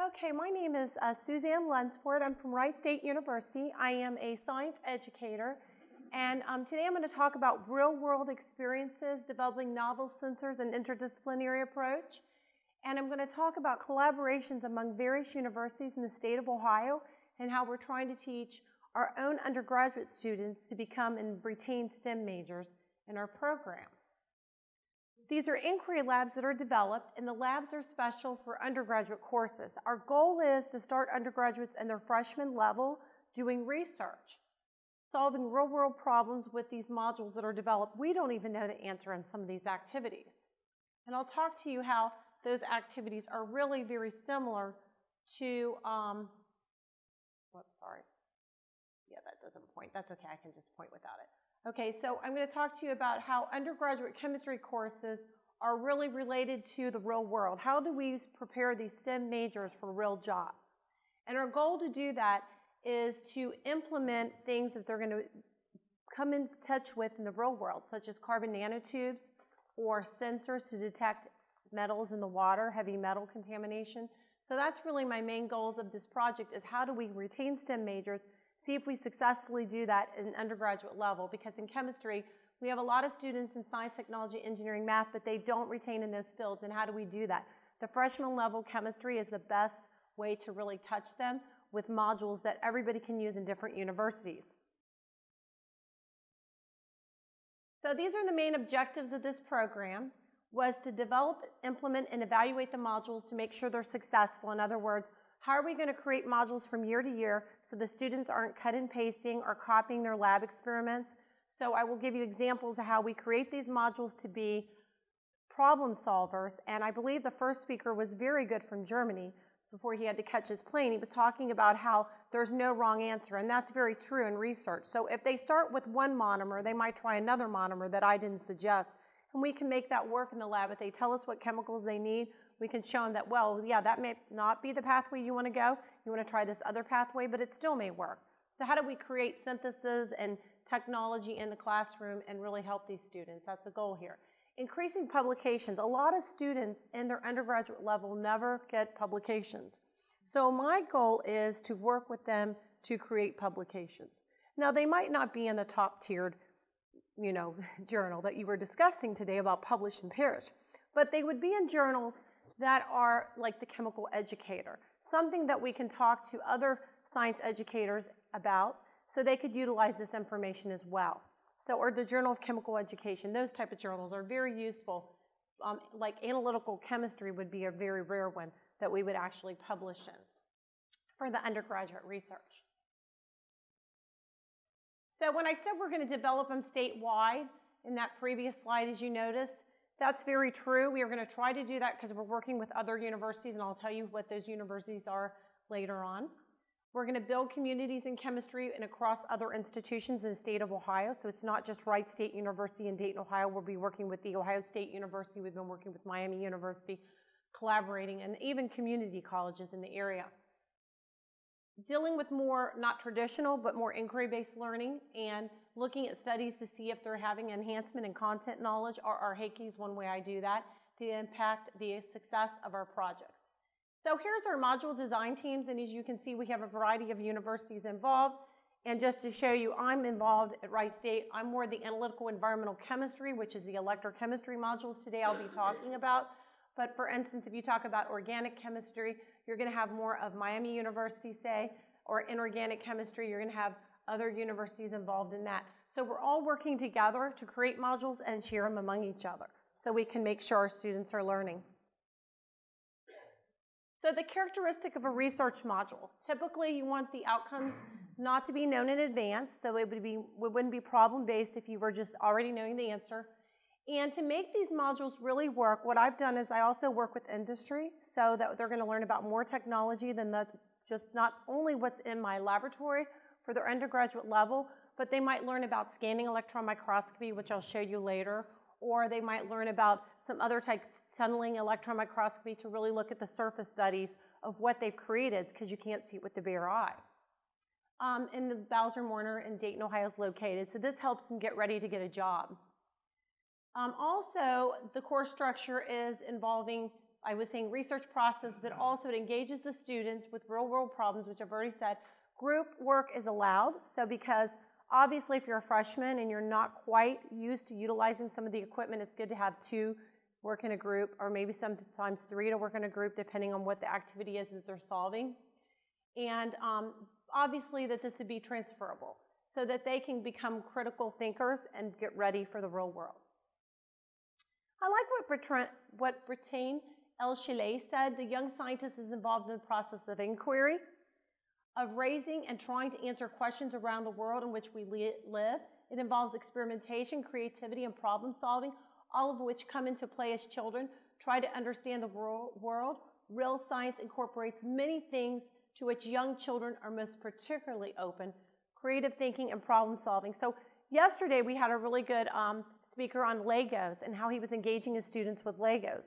Okay, my name is Suzanne Lunsford. I'm from Wright State University. I am a science educator, and today I'm going to talk about real-world experiences developing novel sensors and interdisciplinary approach. And I'm going to talk about collaborations among various universities in the state of Ohio and how we're trying to teach our own undergraduate students to become and retain STEM majors in our program. These are inquiry labs that are developed, and the labs are special for undergraduate courses. Our goal is to start undergraduates in their freshman level doing research, solving real-world problems with these modules that are developed. We don't even know the answer in some of these activities. And I'll talk to you how those activities are really very similar to, Yeah, that doesn't point. That's okay, I can just point without it. Okay, so I'm going to talk to you about how undergraduate chemistry courses are really related to the real world. How do we prepare these STEM majors for real jobs? And our goal to do that is to implement things that they're going to come in touch with in the real world, such as carbon nanotubes or sensors to detect metals in the water, heavy metal contamination. So that's really my main goals of this project, is how do we retain STEM majors, see if we successfully do that at an undergraduate level, because in chemistry we have a lot of students in science, technology, engineering, math, but they don't retain in those fields. And how do we do that? The freshman level chemistry is the best way to really touch them with modules that everybody can use in different universities. So these are the main objectives of this program, was to develop, implement, and evaluate the modules to make sure they're successful. In other words, how are we going to create modules from year to year so the students aren't cut and pasting or copying their lab experiments? So I will give you examples of how we create these modules to be problem solvers. And I believe the first speaker was very good from Germany before he had to catch his plane. He was talking about how there's no wrong answer, and that's very true in research. So if they start with one monomer, they might try another monomer that I didn't suggest. And we can make that work in the lab. If they tell us what chemicals they need, we can show them that, well, yeah, that may not be the pathway you want to go. You want to try this other pathway, but it still may work. So how do we create synthesis and technology in the classroom and really help these students? That's the goal here. Increasing publications. A lot of students in their undergraduate level never get publications. So my goal is to work with them to create publications. Now, they might not be in the top-tiered journal that you were discussing today about Publish and Perish, but they would be in journals that are like the Chemical Educator, something that we can talk to other science educators about so they could utilize this information as well. So, or the Journal of Chemical Education, those type of journals are very useful. Like Analytical Chemistry would be a very rare one that we would actually publish in for the undergraduate research. So when I said we're going to develop them statewide in that previous slide, as you noticed, that's very true. We are going to try to do that because we're working with other universities, and I'll tell you what those universities are later on. We're going to build communities in chemistry and across other institutions in the state of Ohio. So it's not just Wright State University in Dayton, Ohio. We'll be working with the Ohio State University. We've been working with Miami University, collaborating, and even community colleges in the area. Dealing with more, not traditional, but more inquiry-based learning, and looking at studies to see if they're having enhancement in content knowledge. Our HAKI is one way I do that to impact the success of our projects. So here's our module design teams, and as you can see, we have a variety of universities involved. And just to show you, I'm involved at Wright State. I'm more the analytical environmental chemistry, which is the electrochemistry modules today I'll be talking about. But for instance, if you talk about organic chemistry, you're going to have more of Miami University, say, or inorganic chemistry, you're going to have other universities involved in that. So we're all working together to create modules and share them among each other so we can make sure our students are learning. So the characteristic of a research module. Typically, you want the outcomes not to be known in advance, so it wouldn't be problem-based if you were just already knowing the answer. And to make these modules really work, what I've done is I also work with industry so that they're going to learn about more technology than just not only what's in my laboratory for their undergraduate level, but they might learn about scanning electron microscopy, which I'll show you later, or they might learn about some other type tunneling electron microscopy to really look at the surface studies of what they've created, because you can't see it with the bare eye. And the Bowser-Moorner in Dayton, Ohio is located, so this helps them get ready to get a job. Also, the course structure is involving I was saying research process, but also it engages the students with real-world problems, which I've already said. Group work is allowed, so because obviously if you're a freshman and you're not quite used to utilizing some of the equipment, it's good to have 2 work in a group, or maybe sometimes 3 to work in a group, depending on what the activity is that they're solving. And obviously that this would be transferable, so that they can become critical thinkers and get ready for the real world. I like what Bertin El-Chillet said. The young scientist is involved in the process of inquiry, of raising and trying to answer questions around the world in which we live. It involves experimentation, creativity, and problem solving, all of which come into play as children try to understand the world. Real science incorporates many things to which young children are most particularly open: creative thinking and problem solving. So yesterday we had a really good speaker on Legos and how he was engaging his students with Legos.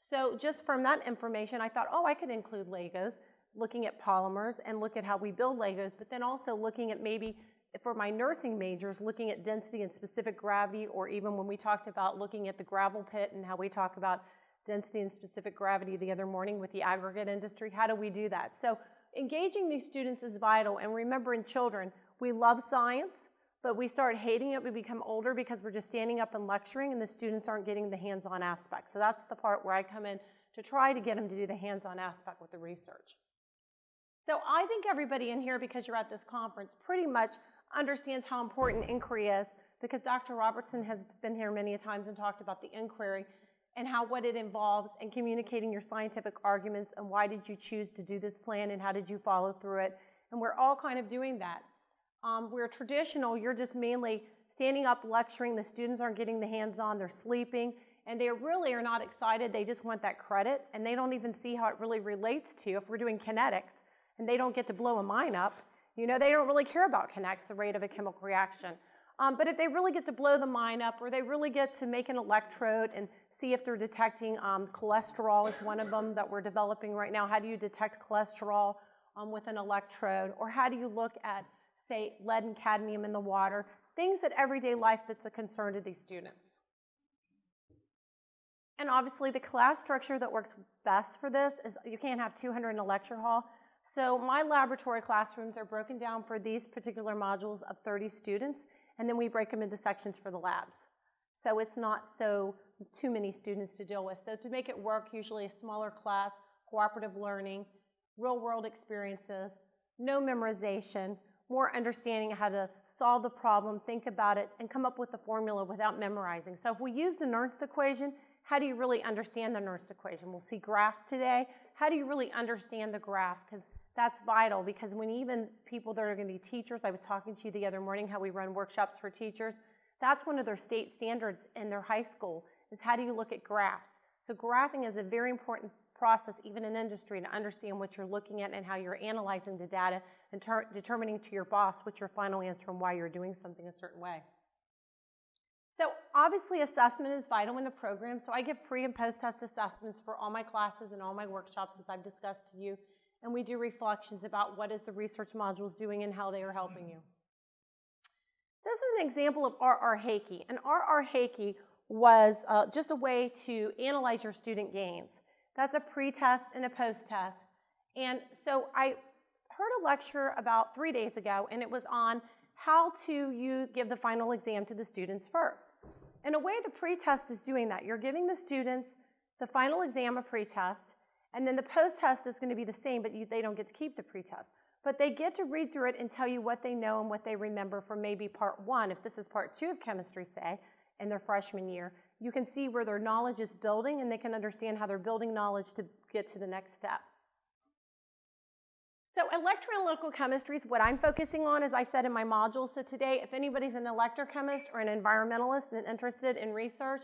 So just from that information, I thought, oh, I could include Legos, looking at polymers and look at how we build Legos, but then also looking at maybe, for my nursing majors, looking at density and specific gravity, or even when we talked about looking at the gravel pit and how we talk about density and specific gravity the other morning with the aggregate industry. How do we do that? So engaging these students is vital, and remember, in children, we love science, but we start hating it. We become older because we're just standing up and lecturing, and the students aren't getting the hands-on aspect. So that's the part where I come in to try to get them to do the hands-on aspect with the research. So I think everybody in here, because you're at this conference, pretty much understands how important inquiry is, because Dr. Robertson has been here many times and talked about the inquiry and what it involves, and communicating your scientific arguments, and why did you choose to do this plan, and how did you follow through it. And we're all kind of doing that. We're traditional, you're just mainly standing up lecturing, the students aren't getting the hands-on, they're sleeping, and they really are not excited, they just want that credit, and they don't even see how it really relates to, if we're doing kinetics, and they don't get to blow a mine up, you know, they don't really care about kinetics, the rate of a chemical reaction. But if they really get to blow the mine up, or they really get to make an electrode and see if they're detecting cholesterol is one of them that we're developing right now. How do you detect cholesterol with an electrode? Or how do you look at, say, lead and cadmium in the water? Things that everyday life that's a concern to these students. And obviously the class structure that works best for this is you can't have 200 in a lecture hall. So my laboratory classrooms are broken down for these particular modules of 30 students, and then we break them into sections for the labs. So it's not too many students to deal with. So to make it work, usually a smaller class, cooperative learning, real-world experiences, no memorization, more understanding how to solve the problem, think about it, and come up with the formula without memorizing. So if we use the Nernst equation, how do you really understand the Nernst equation? We'll see graphs today. How do you really understand the graph? Because that's vital, because when even people that are going to be teachers, I was talking to you the other morning how we run workshops for teachers, that's one of their state standards in their high school, is how do you look at graphs. So graphing is a very important process, even in industry, to understand what you're looking at and how you're analyzing the data and determining to your boss what's your final answer and why you're doing something a certain way. So obviously assessment is vital in the program, so I give pre- and post-test assessments for all my classes and all my workshops, as I've discussed to you, and we do reflections about what is the research modules doing and how they are helping you. This is an example of R.R. Hakey, and R.R. Hakey was just a way to analyze your student gains. That's a pre-test and a post-test. And so I heard a lecture about 3 days ago, and it was on how to give the final exam to the students first. In a way, the pre-test is doing that. You're giving the students the final exam, a pre-test, and then the post-test is going to be the same, but they don't get to keep the pre-test. But they get to read through it and tell you what they know and what they remember from maybe part 1. If this is part 2 of chemistry, say, in their freshman year, you can see where their knowledge is building, and they can understand how they're building knowledge to get to the next step. So electroanalytical chemistry is what I'm focusing on, as I said in my module. So today, if anybody's an electrochemist or an environmentalist and interested in research,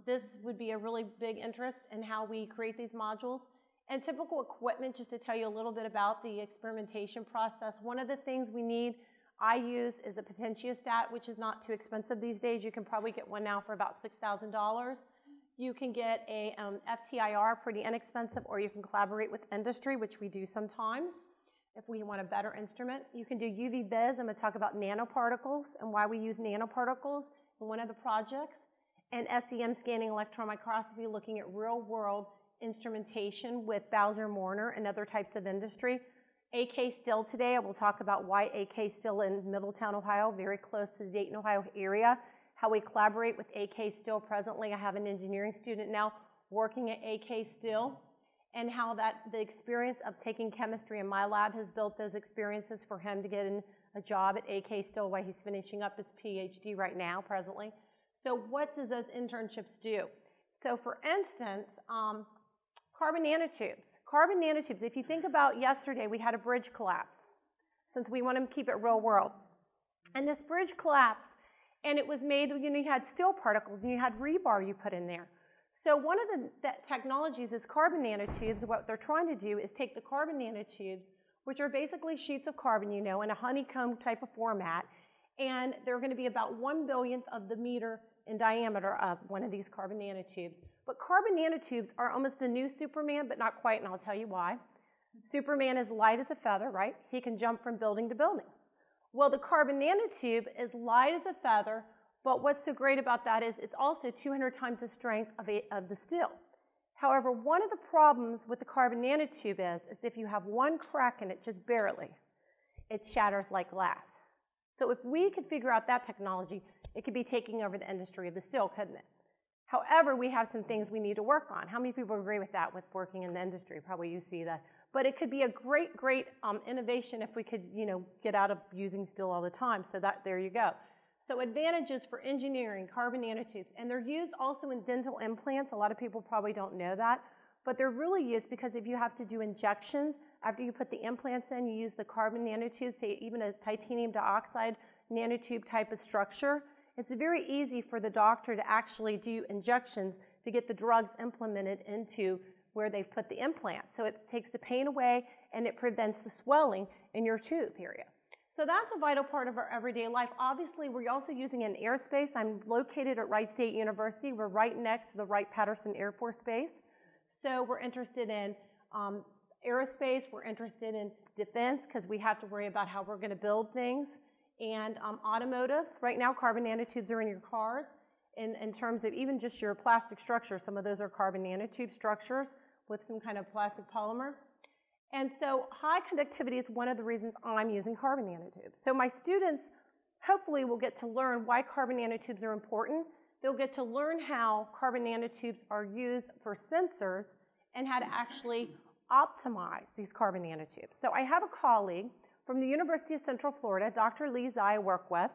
this would be a really big interest in how we create these modules. And typical equipment, just to tell you a little bit about the experimentation process. One of the things I use is a potentiostat, which is not too expensive these days. You can probably get one now for about $6,000. You can get a FTIR, pretty inexpensive, or you can collaborate with industry, which we do sometimes if we want a better instrument. You can do UV vis. I'm going to talk about nanoparticles and why we use nanoparticles in one of the projects. And SEM, Scanning Electron Microscopy, looking at real-world instrumentation with Bowser-Moorner and other types of industry. AK Still today, I will talk about why AK Still in Middletown, Ohio, very close to the Dayton, Ohio area, how we collaborate with AK Still presently. I have an engineering student now working at AK Still, and how the experience of taking chemistry in my lab has built those experiences for him to get a job at AK Still while he's finishing up his PhD right now, presently. So what does those internships do? So for instance, carbon nanotubes. Carbon nanotubes, if you think about yesterday, we had a bridge collapse, since we want to keep it real world. And this bridge collapsed, and it was made, you had steel particles, and you had rebar you put in there. So one of the technologies is carbon nanotubes. What they're trying to do is take the carbon nanotubes, which are basically sheets of carbon, in a honeycomb type of format, and they're going to be about 1/1,000,000th of the meter in diameter of one of these carbon nanotubes. But carbon nanotubes are almost the new Superman, but not quite, and I'll tell you why. Superman is light as a feather, right? He can jump from building to building. Well, the carbon nanotube is light as a feather, but what's so great about that is it's also 200 times the strength of the steel. However, one of the problems with the carbon nanotube is if you have one crack in it, just barely, it shatters like glass. So if we could figure out that technology, it could be taking over the industry of the steel, couldn't it? However, we have some things we need to work on. How many people agree with that, with working in the industry? Probably you see that. But it could be a great, great innovation if we could, get out of using steel all the time. So there you go. So advantages for engineering, carbon nanotubes. And they're used also in dental implants. A lot of people probably don't know that. But they're really used because if you have to do injections, after you put the implants in, you use the carbon nanotubes, say even a titanium dioxide nanotube type of structure. It's very easy for the doctor to actually do injections to get the drugs implemented into where they've put the implant. So it takes the pain away and it prevents the swelling in your tooth area. So that's a vital part of our everyday life. Obviously, we're also using it in aerospace. I'm located at Wright State University. We're right next to the Wright-Patterson Air Force Base. So we're interested in aerospace. We're interested in defense because we have to worry about how we're going to build things. And automotive. Right now, carbon nanotubes are in your cars. In terms of even just your plastic structure, some of those are carbon nanotube structures with some kind of plastic polymer. And so high conductivity is one of the reasons I'm using carbon nanotubes. So my students hopefully will get to learn why carbon nanotubes are important. They'll get to learn how carbon nanotubes are used for sensors and how to actually optimize these carbon nanotubes. So I have a colleague from the University of Central Florida, Dr. Lee Zai, I work with,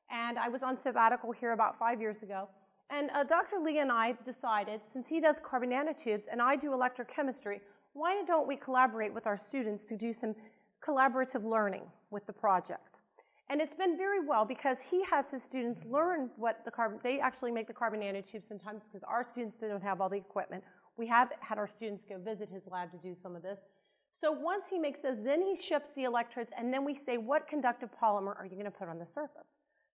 and I was on sabbatical here about 5 years ago. And Dr. Lee and I decided, since he does carbon nanotubes and I do electrochemistry, why don't we collaborate with our students to do some collaborative learning with the projects? And it's been very well because he has his students learn what they actually make the carbon nanotubes sometimes because our students don't have all the equipment. We have had our students go visit his lab to do some of this. So once he makes those, then he ships the electrodes, and then we say, what conductive polymer are you going to put on the surface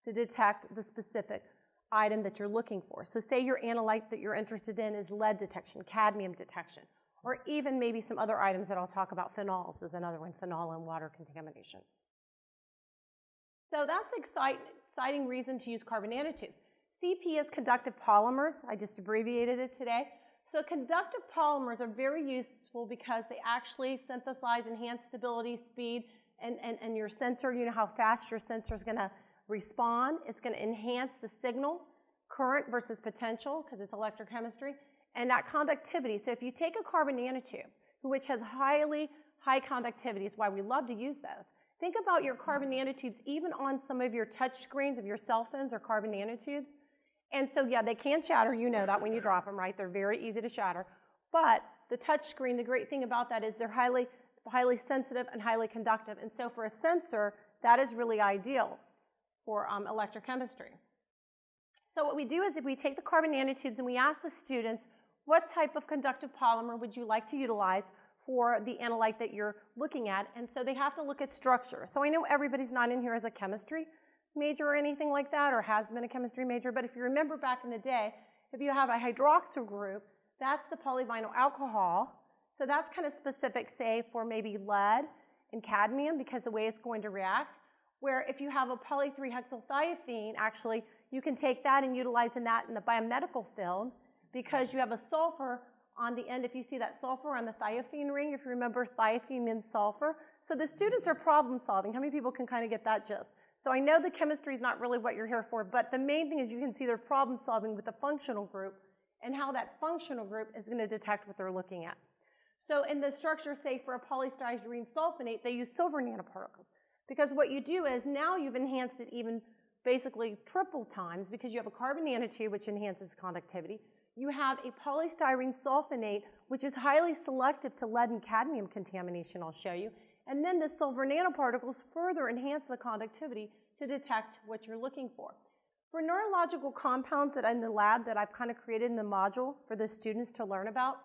to detect the specific item that you're looking for? So say your analyte that you're interested in is lead detection, cadmium detection, or even maybe some other items that I'll talk about. Phenols is another one, phenol and water contamination. So that's an exciting reason to use carbon nanotubes. CP is conductive polymers. I just abbreviated it today. So conductive polymers are very useful because they actually synthesize, enhance stability, speed, and your sensor, you know how fast your sensor is going to respond. It's going to enhance the signal, current versus potential, because it's electrochemistry, and that conductivity. So if you take a carbon nanotube, which has high conductivity, is why we love to use those. Think about your carbon nanotubes, even on some of your touch screens of your cell phones are carbon nanotubes. And so, yeah, they can shatter. You know that when you drop them, right? They're very easy to shatter. But the touch screen, the great thing about that is they're highly sensitive and highly conductive. And so for a sensor, that is really ideal for electrochemistry. So what we do is if we take the carbon nanotubes and we ask the students, what type of conductive polymer would you like to utilize for the analyte that you're looking at? And so they have to look at structure. So I know everybody's not in here as a chemistry major or anything like that, or has been a chemistry major, but if you remember back in the day, if you have a hydroxyl group, that's the polyvinyl alcohol. So that's kind of specific, say, for maybe lead and cadmium because the way it's going to react. Where if you have a poly-3-hexylthiophene, actually, you can take that and utilize that in the biomedical field because you have a sulfur on the end, if you see that sulfur on the thiophene ring, if you remember, thiophene means sulfur. So the students are problem solving. How many people can kind of get that gist? So I know the chemistry is not really what you're here for, but the main thing is you can see they're problem solving with the functional group and how that functional group is going to detect what they're looking at. So in the structure, say for a polystyrene sulfonate, they use silver nanoparticles. Because what you do is now you've enhanced it even basically triple times because you have a carbon nanotube which enhances conductivity. You have a polystyrene sulfonate which is highly selective to lead and cadmium contamination, I'll show you. And then the silver nanoparticles further enhance the conductivity to detect what you're looking for. For neurological compounds that in the lab that I've kind of created in the module for the students to learn about,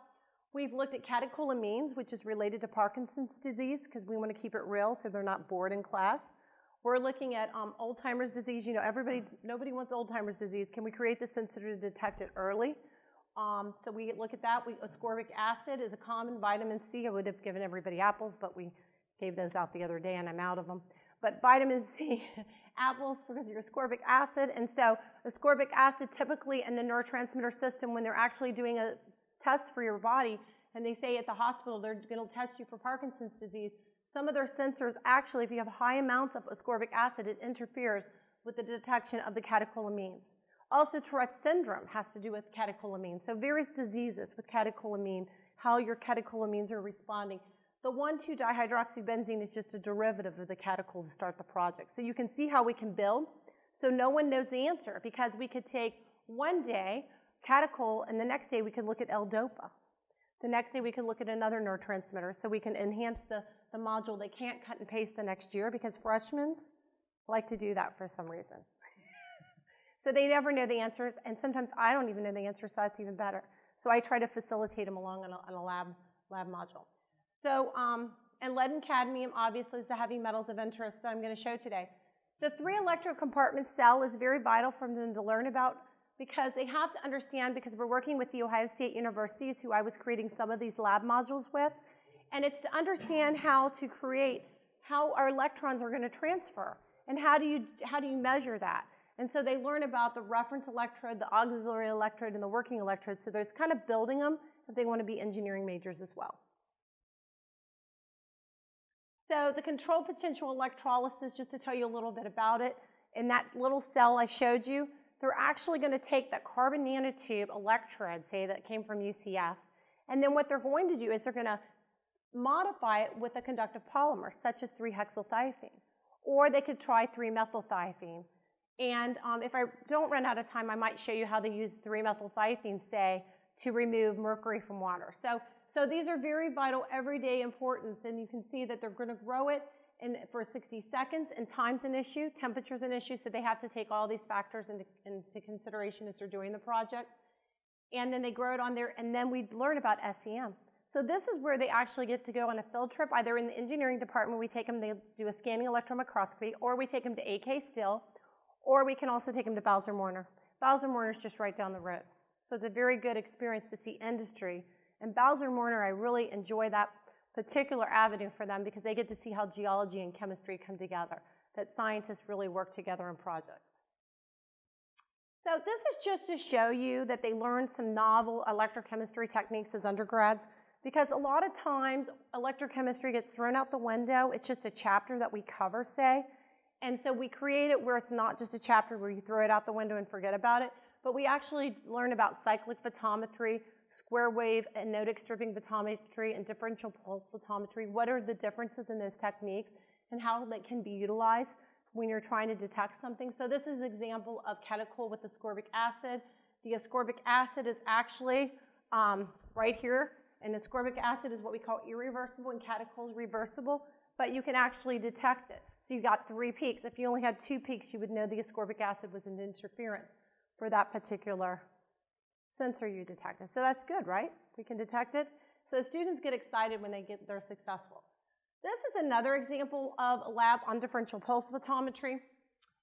we've looked at catecholamines, which is related to Parkinson's disease because we want to keep it real so they're not bored in class. We're looking at Alzheimer's disease. You know, nobody wants Alzheimer's disease. Can we create the sensor to detect it early? So we look at that. Ascorbic acid is a common vitamin C. I would have given everybody apples, but we gave those out the other day and I'm out of them. But vitamin C, apples because of your ascorbic acid. And so ascorbic acid typically in the neurotransmitter system when they're actually doing a test for your body and they say at the hospital they're going to test you for Parkinson's disease, some of their sensors actually, if you have high amounts of ascorbic acid, it interferes with the detection of the catecholamines. Also, Tourette's syndrome has to do with catecholamines. So various diseases with catecholamine, how your catecholamines are responding. The 1,2-dihydroxybenzene is just a derivative of the catechol to start the project. So you can see how we can build. So no one knows the answer because we could take one day catechol and the next day we could look at L-DOPA. The next day we could look at another neurotransmitter so we can enhance the module. They can't cut and paste the next year because freshmen like to do that for some reason. So they never know the answers, and sometimes I don't even know the answers, so that's even better. So I try to facilitate them along on a lab module. So, and lead and cadmium obviously is the heavy metals of interest that I'm going to show today. The 3-electrode compartment cell is very vital for them to learn about because they have to understand, because we're working with the Ohio State Universities, who I was creating some of these lab modules with, and it's to understand how to create how our electrons are going to transfer and how do you measure that. And so they learn about the reference electrode, the auxiliary electrode, and the working electrode. So there's kind of building them if they want to be engineering majors as well. So the control potential electrolysis, just to tell you a little bit about it, in that little cell I showed you, they're actually going to take that carbon nanotube electrode, say that came from UCF, and then what they're going to do is they're going to modify it with a conductive polymer, such as 3-hexylthiophene. Or they could try 3-methylthiophene. And if I don't run out of time, I might show you how they use 3-methylthiophene, say, to remove mercury from water. So these are very vital, everyday importance, and you can see that they're going to grow it for 60 seconds, and time's an issue, temperature's an issue, so they have to take all these factors into consideration as they're doing the project. And then they grow it on there, and then we learn about SEM. So this is where they actually get to go on a field trip, either in the engineering department, we take them, they do a scanning electron microscopy, or we take them to AK Still, or we can also take them to Bowser-Moorner. Bowser-Moorner is just right down the road. So it's a very good experience to see industry. And Bowser-Moorner, I really enjoy that particular avenue for them because they get to see how geology and chemistry come together, that scientists really work together in projects. So this is just to show you that they learned some novel electrochemistry techniques as undergrads because a lot of times electrochemistry gets thrown out the window. It's just a chapter that we cover, say. And so we create it where it's not just a chapter where you throw it out the window and forget about it, but we actually learn about cyclic photometry, square wave and anodic stripping photometry, and differential pulse photometry. What are the differences in those techniques and how they can be utilized when you're trying to detect something? So this is an example of catechol with ascorbic acid. The ascorbic acid is actually right here, and ascorbic acid is what we call irreversible and catechol is reversible, but you can actually detect it. So you got 3 peaks. If you only had 2 peaks, you would know the ascorbic acid was an interference for that particular sensor you detected. So that's good, right? We can detect it. So students get excited when they're successful. This is another example of a lab on differential pulse photometry.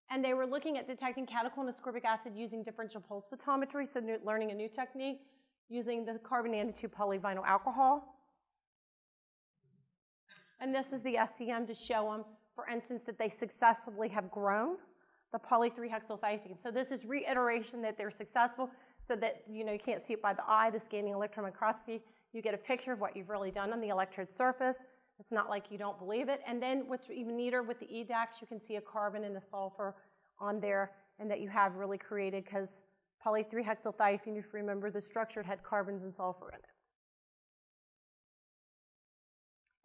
And they were looking at detecting catechol and ascorbic acid using differential pulse photometry, so learning a new technique using the carbon nanotube polyvinyl alcohol. And this is the SEM to show them, for instance, that they successfully have grown the poly 3-hexylthiophene. So this is reiteration that they're successful. so that you can't see it by the eye, the scanning electron microscopy. You get a picture of what you've really done on the electrode surface. It's not like you don't believe it. And then what's even neater with the EDAX, you can see a carbon and a sulfur on there, and that you have really created, because poly-3-hexylthiophene, if you remember the structure, it had carbons and sulfur in it.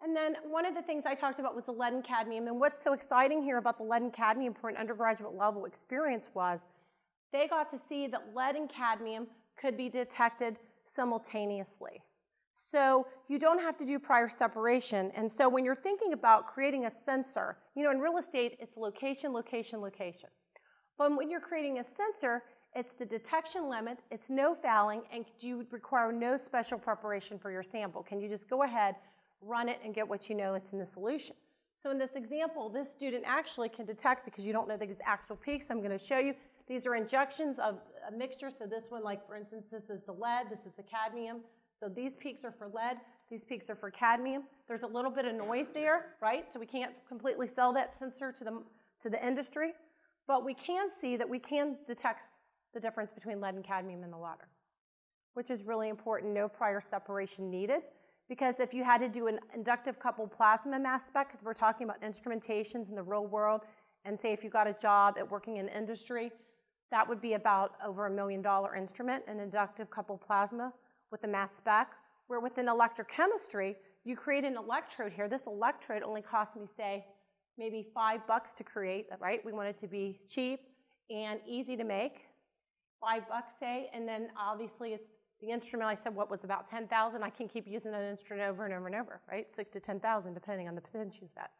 And then one of the things I talked about was the lead and cadmium. And what's so exciting here about the lead and cadmium for an undergraduate level experience was they got to see that lead and cadmium could be detected simultaneously. So you don't have to do prior separation. And so when you're thinking about creating a sensor, in real estate, it's location, location, location. But when you're creating a sensor, it's the detection limit, it's no fouling, and you require no special preparation for your sample. Can you just go ahead, run it, and get what you know it's in the solution? So in this example, this student actually can detect, because you don't know the actual peaks, I'm going to show you. These are injections of a mixture. So this one, like for instance, this is the lead, this is the cadmium. So these peaks are for lead, these peaks are for cadmium. There's a little bit of noise there, right? So we can't completely sell that sensor to the industry, but we can see that we can detect the difference between lead and cadmium in the water, which is really important. No prior separation needed, because if you had to do an inductive coupled plasma mass spec, because we're talking about instrumentations in the real world, and say if you got a job at working in industry, that would be about over $1 million instrument, an inductive coupled plasma with a mass spec, where within electrochemistry, you create an electrode here. This electrode only cost me, say, maybe $5 to create, right? We want it to be cheap and easy to make, $5, say, and then obviously it's the instrument. I said what was about 10,000. I can keep using that instrument over and over and over, right? 6,000 to 10,000, depending on the potential set.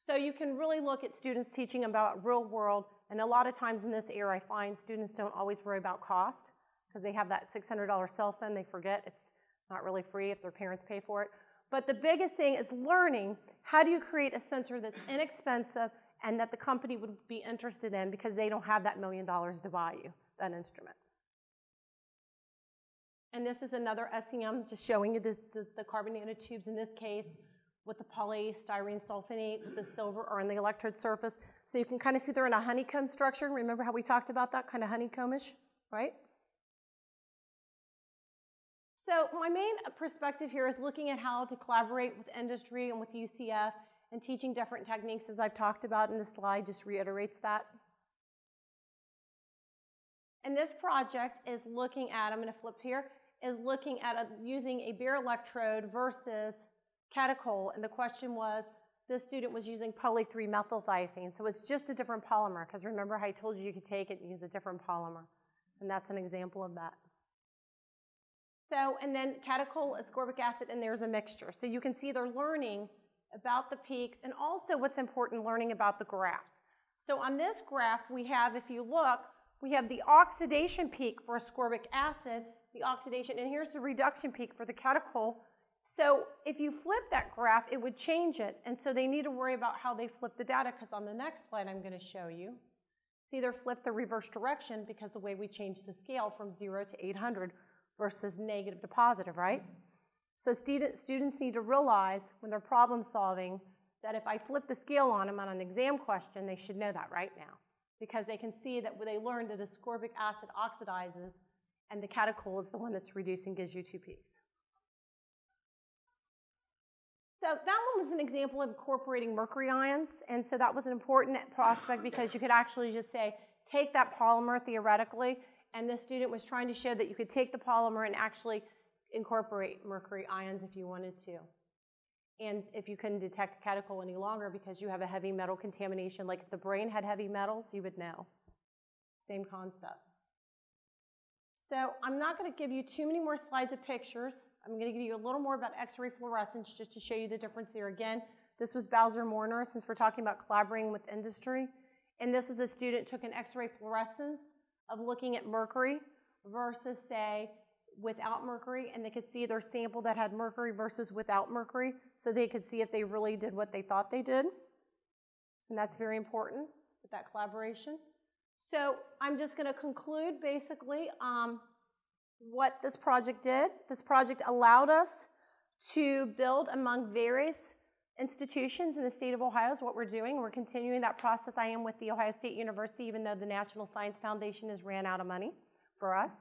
So you can really look at students teaching about real world, and a lot of times in this era, I find students don't always worry about cost, because they have that $600 cell phone. They forget it's not really free if their parents pay for it. But the biggest thing is learning how do you create a sensor that's inexpensive and that the company would be interested in, because they don't have that $1 million to buy you that instrument. And this is another SEM, just showing you the carbon nanotubes in this case with the polystyrene sulfonate, with the silver, or on the electrode surface. So you can kind of see they're in a honeycomb structure. Remember how we talked about that, kind of honeycombish, right? So my main perspective here is looking at how to collaborate with industry and with UCF and teaching different techniques, as I've talked about, and this slide just reiterates that. And this project is looking at, I'm going to flip here, is looking at using a bare electrode versus catechol. And the question was, this student was using poly-3-methylthiophene. So it's just a different polymer, because remember how I told you could take it and use a different polymer. And that's an example of that. So, and then catechol, ascorbic acid, and there's a mixture. So you can see they're learning about the peaks, and also what's important, learning about the graph. So on this graph, we have, if you look, we have the oxidation peak for ascorbic acid, the oxidation, and here's the reduction peak for the catechol. So if you flip that graph, it would change it. And so they need to worry about how they flip the data, because on the next slide I'm going to show you, it's either flip the reverse direction, because the way we change the scale from 0 to 800 versus negative to positive, right? So students need to realize when they're problem solving that if I flip the scale on them on an exam question, they should know that right now, because they can see that they learned that ascorbic acid oxidizes and the catechol is the one that's reducing, gives you 2 peaks. So that one was an example of incorporating mercury ions, and so that was an important prospect, because you could actually just say, take that polymer theoretically, and this student was trying to show that you could take the polymer and actually incorporate mercury ions if you wanted to. And if you couldn't detect catechol any longer because you have a heavy metal contamination, like if the brain had heavy metals, you would know. Same concept. So I'm not going to give you too many more slides of pictures. I'm going to give you a little more about X-ray fluorescence just to show you the difference there. Again, this was Bowser-Morner, since we're talking about collaborating with industry. And this was a student took an X-ray fluorescence of looking at mercury versus, say, without mercury, and they could see their sample that had mercury versus without mercury, so they could see if they really did what they thought they did. And that's very important with that collaboration. So I'm just going to conclude basically what this project did. This project allowed us to build among various institutions in the state of Ohio is what we're doing. We're continuing that process. I am with the Ohio State University, even though the National Science Foundation has ran out of money for us.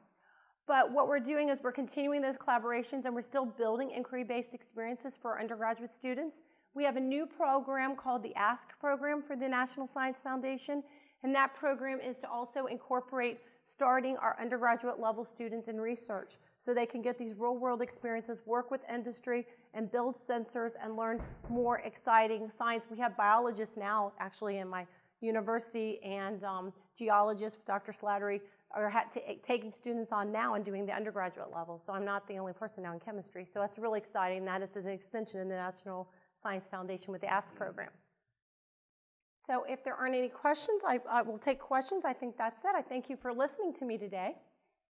But what we're doing is we're continuing those collaborations, and we're still building inquiry-based experiences for our undergraduate students. We have a new program called the ASK program for the National Science Foundation, and that program is to also incorporate starting our undergraduate level students in research so they can get these real-world experiences, work with industry, and build sensors and learn more exciting science. We have biologists now actually in my university, and geologists, Dr. Slattery, are taking students on now and doing the undergraduate level. So I'm not the only person now in chemistry. So that's really exciting that it's an extension in the National Science Foundation with the ASK program. So if there aren't any questions, I will take questions. I think that's it. I thank you for listening to me today.